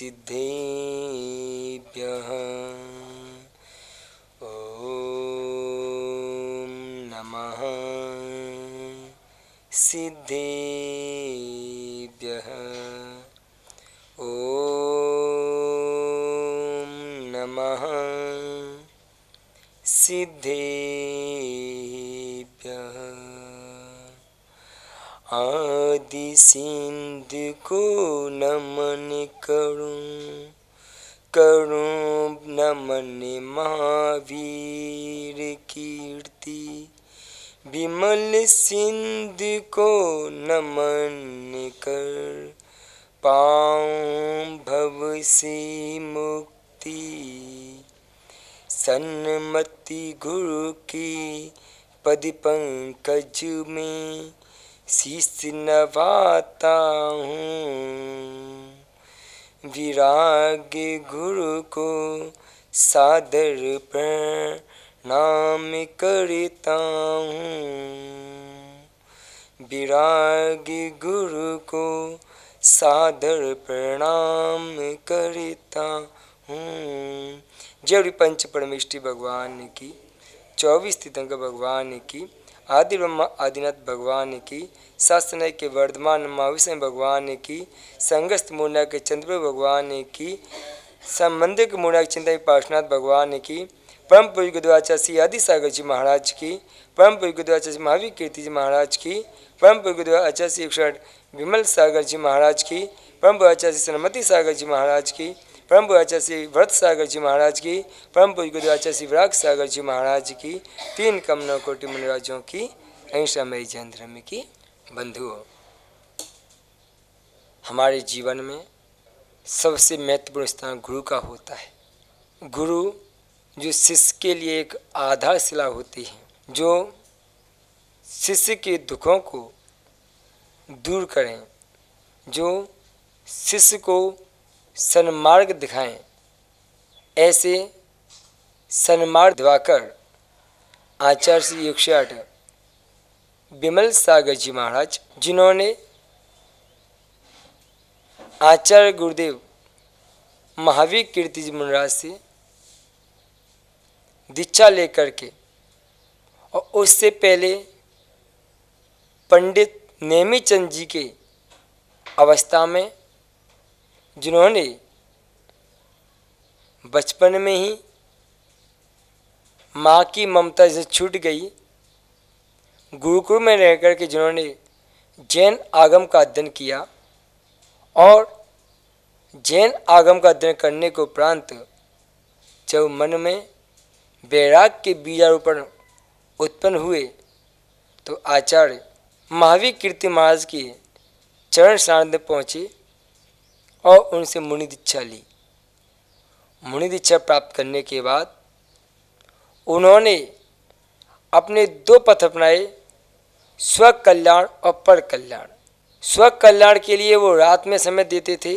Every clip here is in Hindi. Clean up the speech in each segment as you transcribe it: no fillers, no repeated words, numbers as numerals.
सिद्धेभ्यः ॐ नमः सिद्धेभ्यः ॐ नमः सिद्धेभ्यः। आदि सिंधु को नमन करूं नमन महावीर कीर्ति। विमल सिंधु को नमन कर पाऊं भव से मुक्ति। सन्मति गुरु की पद पंकज में शीश नवाता हूँ। विराग गुरु को सादर प्रणाम करता हूँ। विराग गुरु को सादर प्रणाम करता हूँ। जय पंच परमेष्टि भगवान की, 24 तीर्थंकर भगवान की, आदि ब्रह्मा आदिनाथ भगवान की, शास्त्रनय के वर्धमान महाविष्णु भगवान की, संगस्त मूर्ना के चंद्र भगवान की, संबंधिक मूर्ना के चिंतन पार्श्वनाथ भगवान की, परम पूज्य गुरुद्वाचार्य श्री आदि सागर जी महाराज की, परम पूज्य गुरुद्वाचार्य श्री महावीर कीर्ति जी महाराज की, परम पूज्य गुरुद्वाचार्य श्री 108 विमल सागर जी महाराज की, परम पूज्य आचार्य श्री सन्मति सागर जी महाराज की, परम पूज्य आचार्य श्री व्रत सागर जी महाराज की, परम पूज्य गुरुद्वाचार्य श्री विराग सागर जी महाराज की, 3 कमनों कोटि मुनिराजों की, अहिंसामयी जैन धर्म की बंधुओं। हमारे जीवन में सबसे महत्वपूर्ण स्थान गुरु का होता है। गुरु जो शिष्य के लिए एक आधारशिला होती है, जो शिष्य के दुखों को दूर करें, जो शिष्य को सन्मार्ग दिखाएं। ऐसे सन्मार्ग दिवाकर आचार्य श्री 108 विमल सागर जी महाराज, जिन्होंने आचार्य गुरुदेव महावीर कीर्ति जी मुनिराज से दीक्षा लेकर के और उससे पहले पंडित नेमीचंद जी के अवस्था में, जिन्होंने बचपन में ही माँ की ममता से छूट गई, गुरुकुल में रह कर के जिन्होंने जैन आगम का अध्ययन किया और जैन आगम का अध्ययन करने के उपरांत जब मन में वैराग के बीजारोपण उत्पन्न हुए तो आचार्य महावीर कीर्ति महाराज की चरण सानिध्य पहुँचे और उनसे मुनि दीक्षा ली। मुनि दीक्षा प्राप्त करने के बाद उन्होंने अपने 2 पथ अपनाए, स्व कल्याण और पर कल्याण। स्व कल्याण के लिए वो रात में समय देते थे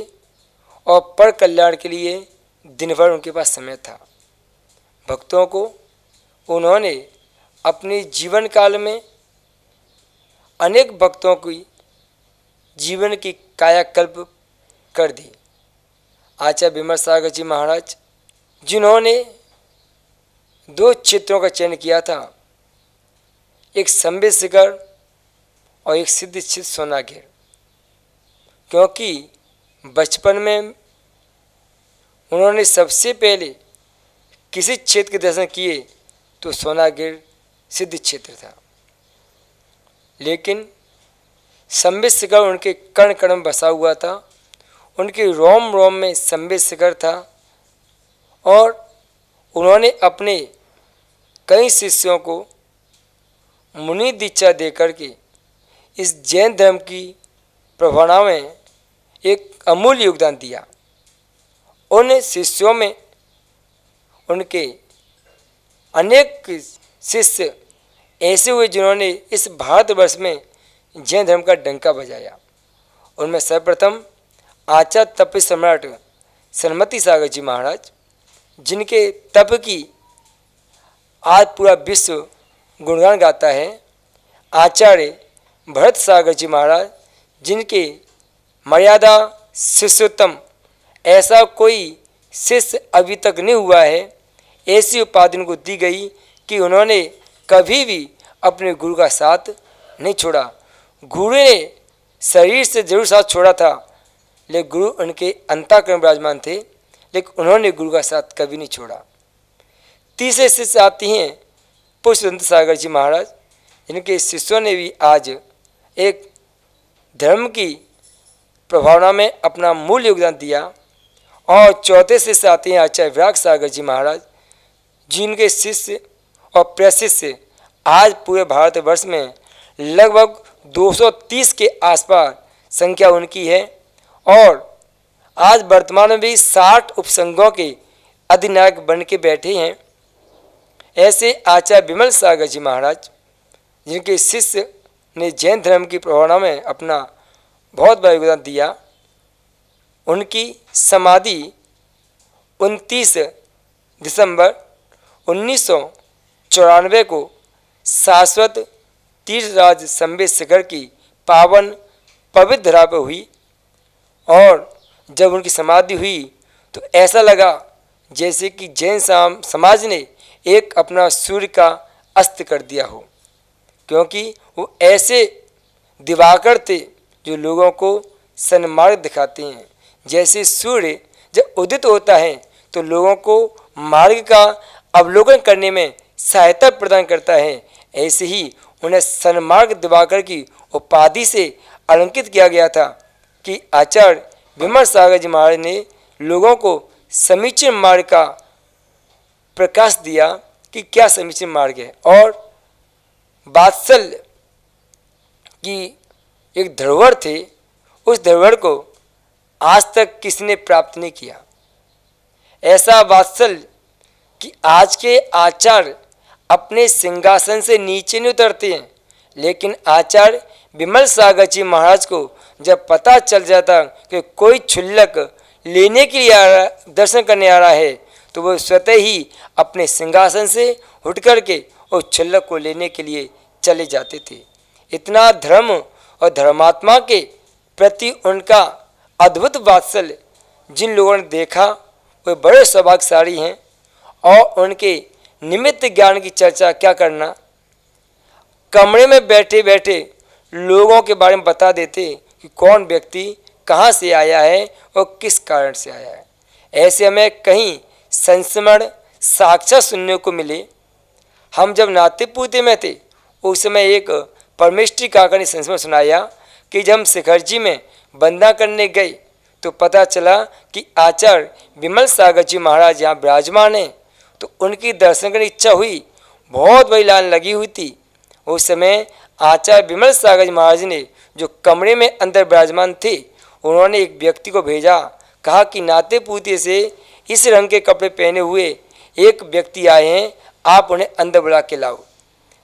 और पर कल्याण के लिए दिन भर उनके पास समय था। भक्तों को उन्होंने अपने जीवन काल में अनेक भक्तों की जीवन की कायाकल्प कर दी। आचार्य विमल सागर जी महाराज, जिन्होंने 2 क्षेत्रों का चयन किया था, एक संबित शिखर और एक सिद्ध स्थित सोनागिर, क्योंकि बचपन में उन्होंने सबसे पहले किसी क्षेत्र के दर्शन किए तो सोनागिर सिद्ध क्षेत्र था, लेकिन संबित शिखर उनके कण कण में बसा हुआ था, उनके रोम रोम में संबित शिखर था और उन्होंने अपने कई शिष्यों को मुनि दीक्षा देकर के इस जैन धर्म की प्रभावना में एक अमूल्य योगदान दिया। उन शिष्यों में उनके अनेक शिष्य ऐसे हुए जिन्होंने इस भारतवर्ष में जैन धर्म का डंका बजाया। उनमें सर्वप्रथम आचार्य तप सम्राट सन्मति सागर जी महाराज, जिनके तप की आज पूरा विश्व गुणगान गाता है। आचार्य भरत सागर जी महाराज, जिनके मर्यादा शिष्योत्तम ऐसा कोई शिष्य अभी तक नहीं हुआ है। ऐसी उपाधि उनको दी गई कि उन्होंने कभी भी अपने गुरु का साथ नहीं छोड़ा। गुरु ने शरीर से जरूर साथ छोड़ा था, लेकिन गुरु उनके अंतःकरण में विराजमान थे, लेकिन उन्होंने गुरु का साथ कभी नहीं छोड़ा। तीसरे शिष्य आती हैं पुष्पदंत सागर जी महाराज, जिनके शिष्यों ने भी आज एक धर्म की प्रभावना में अपना मूल योगदान दिया। और चौथे शिष्य आते हैं आचार्य विराग सागर जी महाराज, जिनके शिष्य और प्रशिष्य आज पूरे भारतवर्ष में लगभग 230 के आसपास संख्या उनकी है। और आज वर्तमान में भी 60 उपसंघों के अधिनायक बन के बैठे हैं। ऐसे आचार्य विमल सागर जी महाराज, जिनके शिष्य ने जैन धर्म की प्रभावना में अपना बहुत बड़ा योगदान दिया, उनकी समाधि 29 दिसंबर 1994 को शाश्वत तीर्थराज संबे शिखर की पावन पवित्र धरा पर हुई। और जब उनकी समाधि हुई तो ऐसा लगा जैसे कि जैन समाज ने एक अपना सूर्य का अस्त कर दिया हो, क्योंकि वो ऐसे दिवाकर थे जो लोगों को सन्मार्ग दिखाते हैं। जैसे सूर्य जब उदित होता है तो लोगों को मार्ग का अवलोकन करने में सहायता प्रदान करता है, ऐसे ही उन्हें सन्मार्ग दिवाकर की उपाधि से अलंकित किया गया था कि आचार्य विमल सागर जी महाराज ने लोगों को समीचीन मार्ग का प्रकाश दिया कि क्या समीचीन मार्ग है। और वात्सल्य की एक धरोहर थे, उस धरोहर को आज तक किसी ने प्राप्त नहीं किया। ऐसा वात्सल्य कि आज के आचार्य अपने सिंहासन से नीचे नहीं उतरते हैं, लेकिन आचार्य विमल सागर जी महाराज को जब पता चल जाता कि कोई क्षुल्लक लेने के लिए आ रहा, दर्शन करने आ रहा है, तो वो स्वतः ही अपने सिंहासन से उठ करके उस क्षुल्लक को लेने के लिए चले जाते थे। इतना धर्म और धर्मात्मा के प्रति उनका अद्भुत वात्सल्य जिन लोगों ने देखा वे बड़े सौभाग्यशाली हैं। और उनके निमित्त ज्ञान की चर्चा क्या करना, कमरे में बैठे बैठे लोगों के बारे में बता देते कि कौन व्यक्ति कहाँ से आया है और किस कारण से आया है। ऐसे हमें कहीं संस्मरण साक्षात सुनने को मिले। हम जब नाते पूते में थे उस समय एक परमेष्ठी काका ने संस्मरण सुनाया कि जब हम शिखर जी में वंदना करने गए तो पता चला कि आचार्य विमल सागर जी महाराज यहाँ विराजमान हैं। तो उनकी दर्शन करने की इच्छा हुई, बहुत बड़ी लाइन लगी हुई थी। उस समय आचार्य विमल सागर जी महाराज ने जो कमरे में अंदर विराजमान थे, उन्होंने एक व्यक्ति को भेजा, कहा कि नाते पूते से इस रंग के कपड़े पहने हुए एक व्यक्ति आए हैं, आप उन्हें अंदर बुला के लाओ।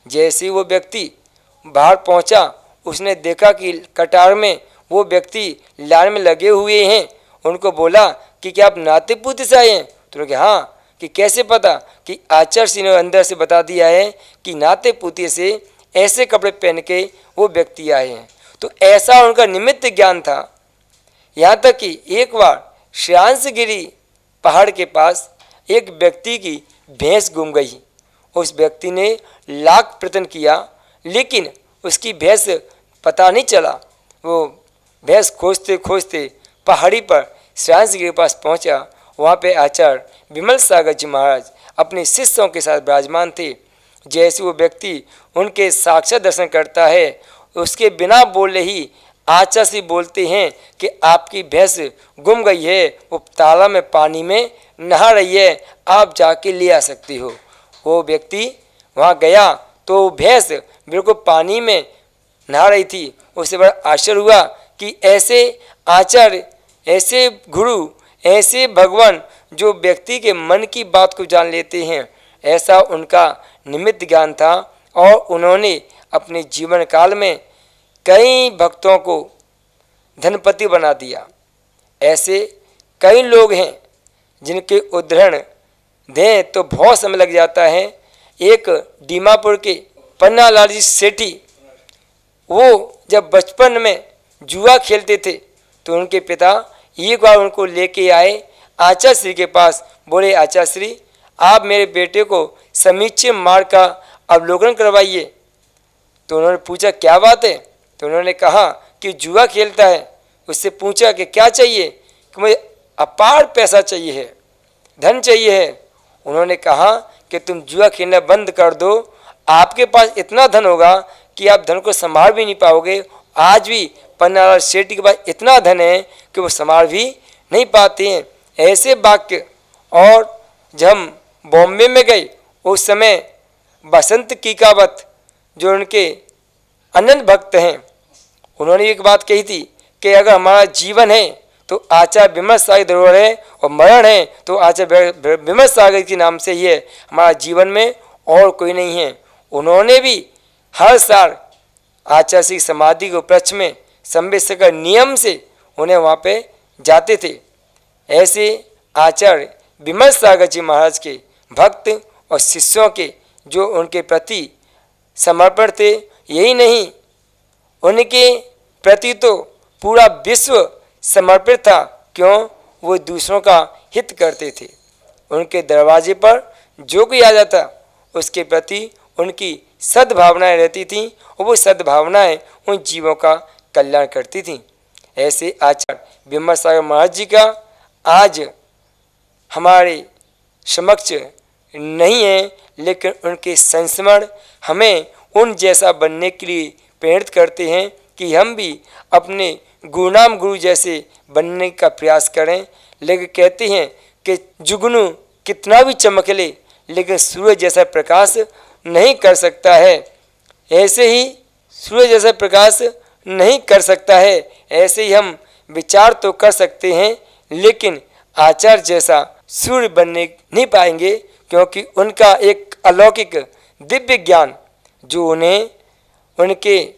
जैसे ही वो व्यक्ति बाहर पहुंचा, उसने देखा कि कतार में वो व्यक्ति लाइन में लगे हुए हैं। उनको बोला कि क्या आप नाते पूते से आए हैं? तो उन्होंने कहा हाँ। कि कैसे पता? कि आचार्य जी ने अंदर से बता दिया है कि नाते पूते से ऐसे कपड़े पहन के वो व्यक्ति आए हैं। तो ऐसा उनका निमित्त ज्ञान था। यहाँ तक कि एक बार श्रेयांसगिरी पहाड़ के पास एक व्यक्ति की भैंस गुम गई। उस व्यक्ति ने लाख प्रयत्न किया, लेकिन उसकी भैंस पता नहीं चला। वो भैंस खोजते खोजते पहाड़ी पर श्रेयांसगिरी के पास पहुँचा। वहाँ पे आचार्य विमल सागर जी महाराज अपने शिष्यों के साथ विराजमान थे। जैसे वो व्यक्ति उनके साक्षात दर्शन करता है, उसके बिना बोले ही आचार्य से बोलते हैं कि आपकी भैंस गुम गई है, वो तालाब में पानी में नहा रही है, आप जाके ले आ सकती हो। वो व्यक्ति वहाँ गया तो भैंस बिल्कुल पानी में नहा रही थी। उससे बड़ा आश्चर्य हुआ कि ऐसे आचार्य, ऐसे गुरु, ऐसे भगवान जो व्यक्ति के मन की बात को जान लेते हैं, ऐसा उनका निमित्त ज्ञान था। और उन्होंने अपने जीवन काल में कई भक्तों को धनपति बना दिया। ऐसे कई लोग हैं जिनके उदाहरण दें तो बहुत समय लग जाता है। एक दीमापुर के पन्नालाल जी सेठी, वो जब बचपन में जुआ खेलते थे तो उनके पिता एक बार उनको लेके आए आचार्य श्री के पास। बोले, आचार्य श्री, आप मेरे बेटे को समीचे मार्ग का अवलोकन करवाइए। तो उन्होंने पूछा, क्या बात है? तो उन्होंने कहा कि जुआ खेलता है। उससे पूछा कि क्या चाहिए? कि मुझे अपार पैसा चाहिए है, धन चाहिए है। उन्होंने कहा कि तुम जुआ खेलना बंद कर दो, आपके पास इतना धन होगा कि आप धन को संभाल भी नहीं पाओगे। आज भी पन्नालाल सेठी के पास इतना धन है कि वो संभाल भी नहीं पाते हैं। ऐसे वाक्य। और जब हम बॉम्बे में गए उस समय बसंत कीकावत जो उनके अनंत भक्त हैं, उन्होंने एक बात कही थी कि अगर हमारा जीवन है तो आचार्य विमल सागर धरोहर है, और मरण है तो आचार्य विमल सागर के नाम से ही है। हमारा जीवन में और कोई नहीं है। उन्होंने भी हर साल आचार्य श्री समाधि के उपलक्ष्य में संवेद नियम से उन्हें वहाँ पे जाते थे। ऐसे आचार्य विमल सागर जी महाराज के भक्त और शिष्यों के जो उनके प्रति समर्पण थे, यही नहीं, उनके प्रति तो पूरा विश्व समर्पित था। क्यों? वो दूसरों का हित करते थे। उनके दरवाजे पर जो कोई आ जाता उसके प्रति उनकी सद्भावनाएं रहती थीं, और वो सद्भावनाएं उन जीवों का कल्याण करती थीं। ऐसे आचार्य विमल सागर महाराज जी का आज हमारे समक्ष नहीं है, लेकिन उनके संस्मरण हमें उन जैसा बनने के लिए प्रेरित करते हैं कि हम भी अपने गुरुनाम गुरु जैसे बनने का प्रयास करें। लेकिन कहते हैं कि जुगनू कितना भी चमक ले, लेकिन सूर्य जैसा प्रकाश नहीं कर सकता है। ऐसे ही सूर्य जैसा प्रकाश नहीं कर सकता है। ऐसे ही हम विचार तो कर सकते हैं, लेकिन आचार्य जैसा सूर्य बनने नहीं पाएंगे, क्योंकि उनका एक अलौकिक दिव्य ज्ञान जो उन्हें उनके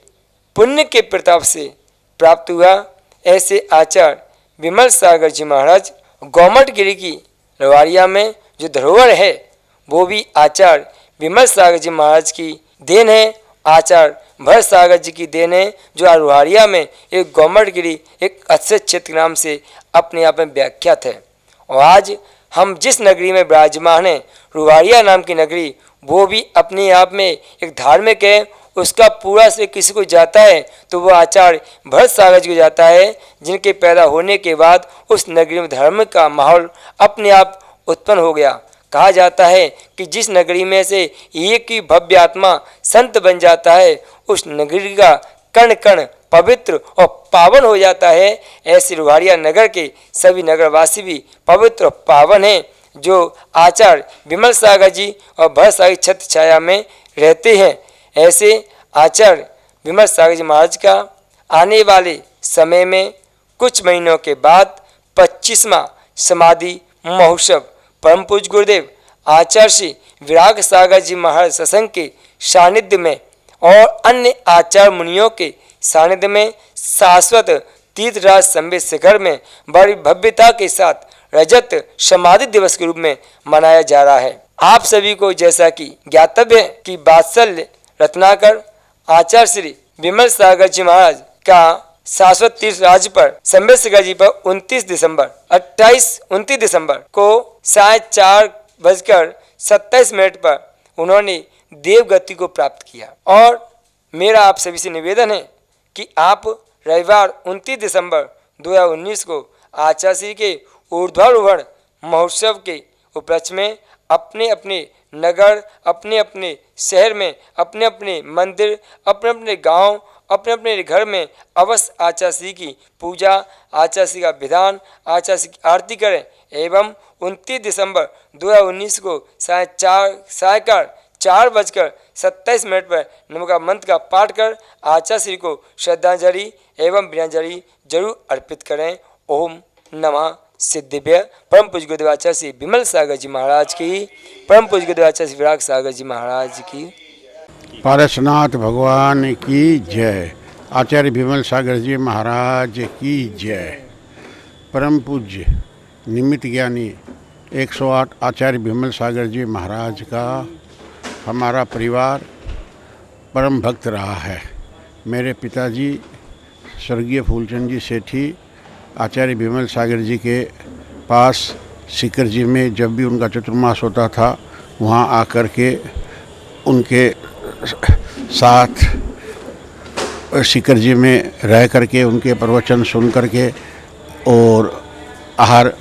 पुण्य के प्रताप से प्राप्त हुआ। ऐसे आचार्य विमल सागर जी महाराज गोमट गिरी की रवाड़िया में जो धरोहर है, वो भी आचार्य विमल सागर जी महाराज की देन है। आचार्य भरत सागर जी की देन है, जो रुहाड़िया में एक गोमट गिरी एक अच्छे क्षेत्र नाम से अपने आप में व्याख्यात है। और आज हम जिस नगरी में विराजमान हैं, रुहाड़िया नाम की नगरी, वो भी अपने आप में एक धार्मिक है। उसका पूरा से किसी को जाता है तो वो आचार्य भरत सागर जी को जाता है, जिनके पैदा होने के बाद उस नगरी में धर्म का माहौल अपने आप उत्पन्न हो गया। कहा जाता है कि जिस नगरी में से एक ही भव्य आत्मा संत बन जाता है, उस नगरी का कण कण पवित्र और पावन हो जाता है। ऐसे रुहाड़िया नगर के सभी नगरवासी भी पवित्र और पावन हैं, जो आचार्य विमल सागर जी और भरत सागर छत्र छाया में रहते हैं। ऐसे आचार्य विमल सागर जी महाराज का आने वाले समय में कुछ महीनों के बाद 25वां समाधि महोत्सव परम पूज्य गुरुदेव आचार्य श्री विराग सागर जी महाराज सत्संग के सानिध्य में और अन्य आचार्य मुनियों के सानिध्य में शाश्वत तीर्थराज संवेद शिखर में बड़ी भव्यता के साथ रजत समाधि दिवस के रूप में मनाया जा रहा है। आप सभी को जैसा कि ज्ञातव्य है कि वात्सल्य रत्नाकर आचार्य श्री विमल सागर जी महाराज का शाश्वत तीर्थ राज पर संवेद शिखर जी पर 29 दिसंबर को साय 4:27 पर उन्होंने देवगति को प्राप्त किया। और मेरा आप सभी से निवेदन है कि आप रविवार 29 दिसंबर 2019 को आचार्य श्री के ऊर्ध्वारोहण महोत्सव के उपलक्ष्य में अपने अपने नगर, अपने अपने शहर में, अपने अपने मंदिर, अपने अपने गांव, अपने अपने घर में अवश्य आचार्य श्री की पूजा, आचार्य श्री का विधान, आचार्य श्री की आरती करें। एवं 29 दिसंबर 2019 को सायकार 4:27 पर नमो का मंत्र का पाठ कर आचार्य श्री को श्रद्धांजलि एवं विनयाजलि जरूर अर्पित करें। ओम नमः सिद्धिव्य। परम पूज्य गुरुदेव आचार्य श्री विमल सागर जी महाराज की, परम पूज्य गुरुदेव आचार्य श्री विराग सागर जी महाराज की, पारसनाथ भगवान की जय। आचार्य विमल सागर जी महाराज की जय। परम पूज्य निमित्त ज्ञानी 108 आचार्य विमल सागर जी महाराज का हमारा परिवार परम भक्त रहा है। मेरे पिताजी स्वर्गीय फूलचंद जी सेठी आचार्य विमल सागर जी के पास सीकर जी में जब भी उनका चतुर्मास होता था, वहाँ आकर के उनके साथ सीकर जी में रह करके उनके प्रवचन सुन करके और आहार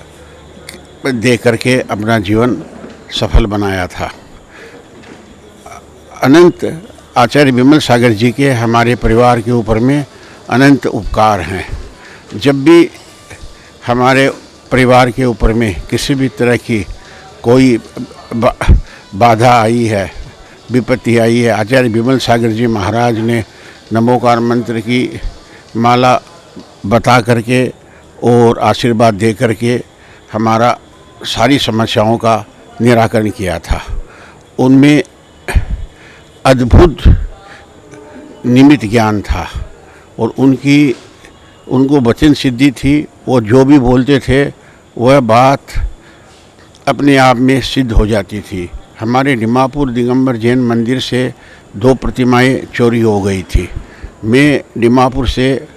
दे करके अपना जीवन सफल बनाया था। अनंत आचार्य विमल सागर जी के हमारे परिवार के ऊपर में अनंत उपकार हैं। जब भी हमारे परिवार के ऊपर में किसी भी तरह की कोई बाधा आई है, विपत्ति आई है, आचार्य विमल सागर जी महाराज ने नमोकार मंत्र की माला बता करके और आशीर्वाद दे करके हमारा सारी समस्याओं का निराकरण किया था। उनमें अद्भुत निमित्त ज्ञान था और उनको वचन सिद्धि थी। वो जो भी बोलते थे वह बात अपने आप में सिद्ध हो जाती थी। हमारे डिमापुर दिगंबर जैन मंदिर से 2 प्रतिमाएं चोरी हो गई थी। मैं डिमापुर से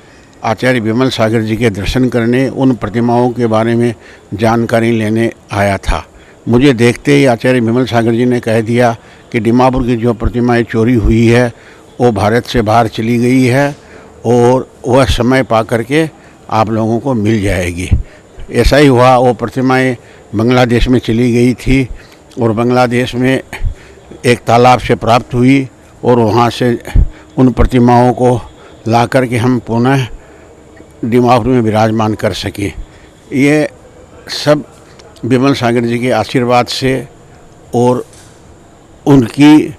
आचार्य विमल सागर जी के दर्शन करने, उन प्रतिमाओं के बारे में जानकारी लेने आया था। मुझे देखते ही आचार्य विमल सागर जी ने कह दिया कि डिमापुर की जो प्रतिमाएं चोरी हुई है वो भारत से बाहर चली गई है और वह समय पा करके आप लोगों को मिल जाएगी। ऐसा ही हुआ, वो प्रतिमाएं बांग्लादेश में चली गई थी और बांग्लादेश में एक तालाब से प्राप्त हुई और वहाँ से उन प्रतिमाओं को ला कर के हम पुनः डिमापुर में विराजमान कर सके। ये सब विमल सागर जी के आशीर्वाद से और उनकी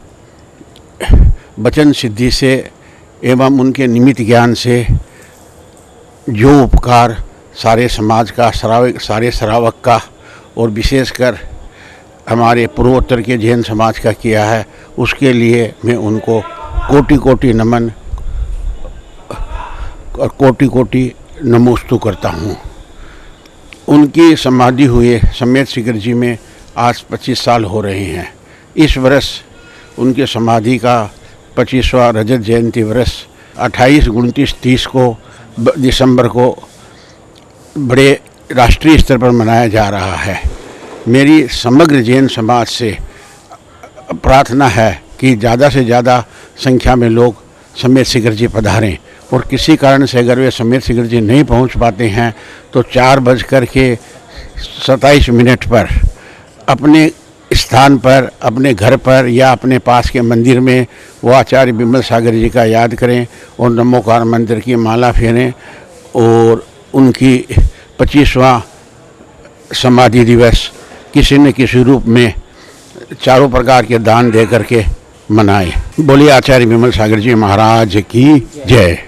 वचन सिद्धि से एवं उनके निमित्त ज्ञान से जो उपकार सारे समाज का, सारे श्रावक का और विशेषकर हमारे पूर्वोत्तर के जैन समाज का किया है, उसके लिए मैं उनको कोटि कोटि नमन और कोटि कोटि नमोस्तु करता हूँ। उनकी समाधि हुए समेत सीकर जी में आज 25 साल हो रहे हैं। इस वर्ष उनके समाधि का 25वां रजत जयंती वर्ष 28, 29, 30 को दिसंबर को बड़े राष्ट्रीय स्तर पर मनाया जा रहा है। मेरी समग्र जैन समाज से प्रार्थना है कि ज़्यादा से ज़्यादा संख्या में लोग समेत सीकर जी पधारें और किसी कारण से अगर वे समेत सीकर जी नहीं पहुंच पाते हैं तो 4:27 पर अपने स्थान पर, अपने घर पर या अपने पास के मंदिर में वो आचार्य विमल सागर जी का याद करें और नमोकार मंत्र की माला फेरें और उनकी 25वां समाधि दिवस किसी न किसी रूप में चारों प्रकार के दान दे करके मनाएं। बोलिए आचार्य विमल सागर जी महाराज की जय।